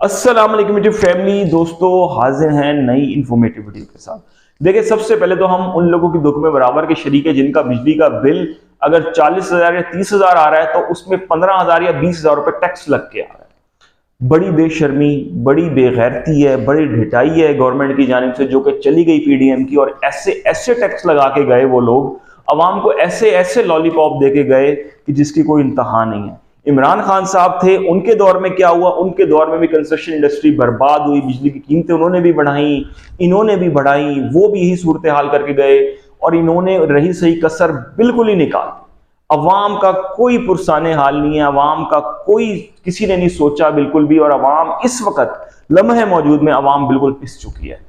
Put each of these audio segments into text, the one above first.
अस्सलाम वालेकुम YouTube family. दोस्तों हाजिर हैं नई इंफॉर्मेटिव वीडियो के साथ। देखिए, सबसे पहले तो हम उन लोगों के दुख में बराबर के शरीक है जिनका बिजली का बिल अगर 40,000 या 30,000 आ रहा है तो उसमें 15,000 या 20,000 रुपए टैक्स लग के आ रहा है। बड़ी बेशर्मी, बड़ी बेगैरती है, बड़ी ढिठाई है गवर्नमेंट की जानिब से जो कि चली गई पीडीएम की, और ऐसे ऐसे टैक्स लगा के गए वो लोग, अवाम को ऐसे ऐसे लॉलीपॉप दे के गए कि जिसकी कोई इंतहा नहीं है। इमरान खान साहब थे, उनके दौर में क्या हुआ? उनके दौर में भी कंस्ट्रक्शन इंडस्ट्री बर्बाद हुई, बिजली की कीमतें उन्होंने भी बढ़ाई, इन्होंने भी बढ़ाई, वो भी यही सूरत हाल करके गए, और इन्होंने रही सही कसर बिल्कुल ही निकाल दी। अवाम का कोई पुरसाने हाल नहीं है, अवाम का कोई किसी ने नहीं सोचा बिल्कुल भी, और अवाम इस वक्त लम्हे मौजूद में अवाम बिल्कुल पिस चुकी है।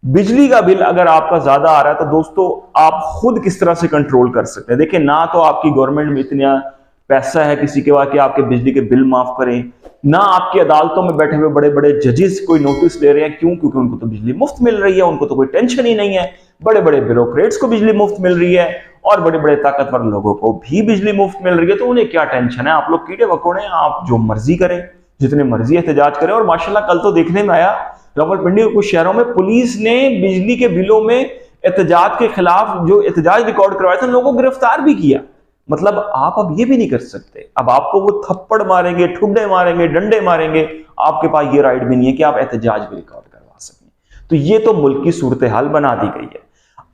बिजली का बिल अगर आपका ज्यादा आ रहा है तो दोस्तों आप खुद किस तरह से कंट्रोल कर सकते हैं? देखिए, ना तो आपकी गवर्नमेंट में इतना पैसा है किसी के पास कि आपके बिजली के बिल माफ करें, ना आपकी अदालतों में बैठे हुए बड़े बड़े जजेस कोई नोटिस ले रहे हैं। क्यों? क्योंकि उनको तो बिजली मुफ्त मिल रही है, उनको तो कोई टेंशन ही नहीं है। बड़े बड़े ब्यूरोक्रेट्स को बिजली मुफ्त मिल रही है और बड़े बड़े ताकतवर लोगों को भी बिजली मुफ्त मिल रही है, तो उन्हें क्या टेंशन है? आप लोग कीड़े मकोड़े, आप जो मर्जी करें, जितने मर्जी एहतजाज करें। और माशाल्लाह कल तो देखने में आया रावलपिंडी और कुछ शहरों में पुलिस ने बिजली के बिलों में एहतजाज के खिलाफ जो एहतजाज रिकॉर्ड करवाए थे, लोगों को गिरफ्तार भी किया। मतलब आप अब ये भी नहीं कर सकते, अब आपको वो थप्पड़ मारेंगे, ठुड्डे मारेंगे, डंडे मारेंगे, आपके पास ये राइट भी नहीं है कि आप एहतजाज भी रिकॉर्ड करवा सकें। तो ये तो मुल्क की सूरत हाल बना दी गई है।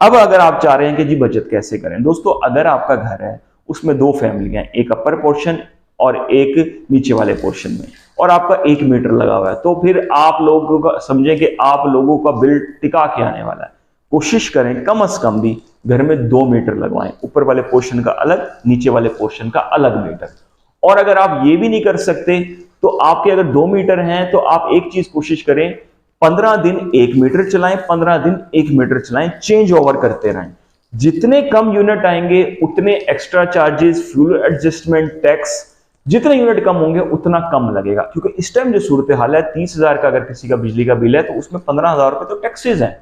अब अगर आप चाह रहे हैं कि जी बचत कैसे करें, दोस्तों अगर आपका घर है उसमें दो फैमिलियां, एक अपर पोर्शन और एक नीचे वाले पोर्शन में, और आपका 1 मीटर लगा हुआ है, तो फिर आप लोगों का समझें कि आप लोगों का बिल टिका के आने वाला है। कोशिश करें कम से कम भी घर में 2 मीटर लगवाएं, ऊपर वाले पोर्शन का अलग, नीचे वाले पोर्शन का अलग मीटर। और अगर आप ये भी नहीं कर सकते तो आपके अगर 2 मीटर हैं तो आप एक चीज कोशिश करें, 15 दिन 1 मीटर चलाएं, 15 दिन 1 मीटर चलाएं, चेंज ओवर करते रहें। जितने कम यूनिट आएंगे उतने extra charges, fuel adjustment, tax, जितने यूनिट कम होंगे उतना कम लगेगा। क्योंकि इस टाइम जो सूरत हाल है, 30,000 का अगर किसी का बिजली का बिल है तो उसमें 15,000 रुपए तो टैक्सेस हैं।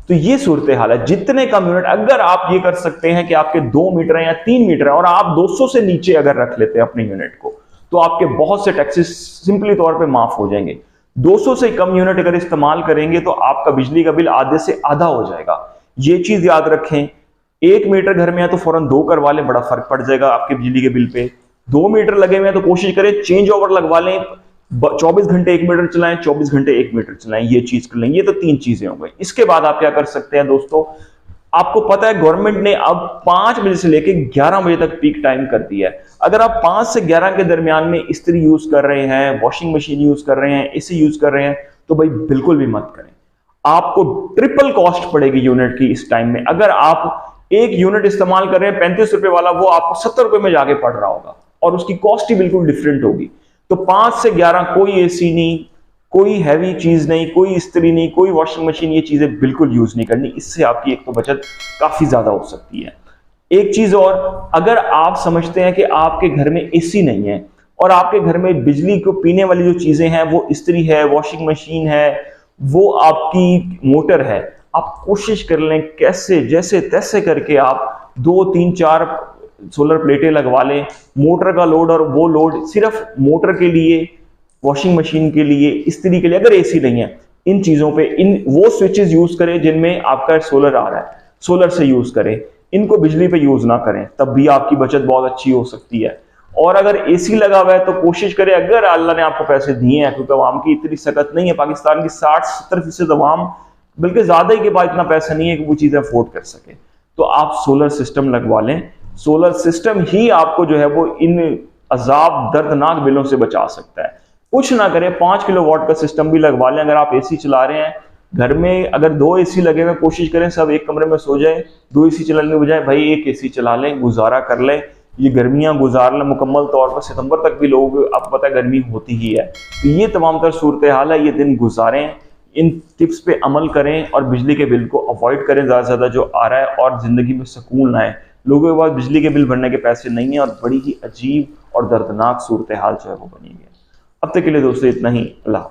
तो ये सूरत हाल है। जितने कम यूनिट, अगर आप ये कर सकते हैं कि आपके 2 मीटर है या 3 मीटर है और आप 200 से नीचे अगर रख लेते हैं अपने यूनिट को, तो आपके बहुत से टैक्सेस सिंपली तौर पे माफ हो जाएंगे। 200 से कम यूनिट अगर इस्तेमाल करेंगे तो आपका बिजली का बिल आधे से आधा हो जाएगा। ये चीज याद रखें। 1 मीटर घर में है तो फौरन 2 करवा लें, बड़ा फर्क पड़ जाएगा आपके बिजली के बिल पे। 2 मीटर लगे हुए हैं तो कोशिश करें चेंज ओवर लगवा लें, 24 घंटे 1 मीटर चलाएं, 24 घंटे 1 मीटर चलाएं, ये चीज कर लें। ये तो 3 चीजें हो गई। इसके बाद आप क्या कर सकते हैं दोस्तों, आपको पता है गवर्नमेंट ने अब 5 बजे से लेकर 11 बजे तक पीक टाइम कर दिया है। अगर आप 5 से 11 के दरमियान में इस्त्री यूज कर रहे हैं, वॉशिंग मशीन यूज कर रहे हैं, एसी यूज कर रहे हैं, तो भाई बिल्कुल भी मत करें। आपको ट्रिपल कॉस्ट पड़ेगी यूनिट की इस टाइम में। अगर आप एक यूनिट इस्तेमाल कर रहे हैं 35 रुपए वाला, वो आपको 70 रुपए में जाके पड़ रहा होगा और उसकी कॉस्ट ही बिल्कुल डिफरेंट होगी। तो 5 से 11 कोई एसी नहीं, कोई हैवी चीज नहीं, कोई इस्त्री नहीं, कोई वॉशिंग मशीन, ये चीजें बिल्कुल यूज नहीं करनी। इससे आपकी एक तो बचत काफी ज्यादा हो सकती है। एक चीज और, अगर आप समझते हैं कि आपके घर में एसी नहीं है और आपके घर में बिजली को पीने वाली जो चीजें हैं वो इस्त्री है, वॉशिंग मशीन है, वो आपकी मोटर है, आप कोशिश कर लें कैसे जैसे तैसे करके आप 2, 3, 4 सोलर प्लेटें लगवा लें। मोटर का लोड और वो लोड सिर्फ मोटर के लिए, वॉशिंग मशीन के लिए, इस्त्री के लिए, अगर एसी नहीं है, इन चीजों पे इन वो स्विचेस यूज करें जिनमें आपका सोलर आ रहा है, सोलर से यूज करें। इनको बिजली पे यूज ना करें, तब भी आपकी बचत बहुत अच्छी हो सकती है। और अगर एसी लगा हुआ है तो कोशिश करें, अगर अल्लाह ने आपको पैसे दिए हैं, क्योंकि अवाम की इतनी सकत नहीं है, पाकिस्तान की 60-70% अवाम, बल्कि ज्यादा ही के पास इतना पैसा नहीं है कि वो चीजें अफोर्ड कर सके, तो आप सोलर सिस्टम लगवा लें। सोलर सिस्टम ही आपको जो है वो इन अजाब दर्दनाक बिलों से बचा सकता है। कुछ ना करें, 5 किलोवाट का सिस्टम भी लगवा लें। अगर आप एसी चला रहे हैं घर में, अगर 2 एसी लगे हुए, कोशिश करें सब एक कमरे में सो जाए, 2 एसी चलाने के बजाय भाई 1 एसी चला लें, गुजारा कर लें, ये गर्मियां गुजार लें मुकम्मल तौर पर। सितंबर तक भी लोग, आपको पता है गर्मी होती ही है, तो ये तमाम तर सूरत हाल है, ये दिन गुजारें, इन टिप्स पे अमल करें और बिजली के बिल को अवॉइड करें ज़्यादा से ज़्यादा जो आ रहा है, और ज़िंदगी में सुकून लाएं। लोगों के पास बिजली के बिल भरने के पैसे नहीं है और बड़ी ही अजीब और दर्दनाक सूरत हाल जो है वो बनी है। अब तक के लिए दोस्तों इतना ही। अल्लाह।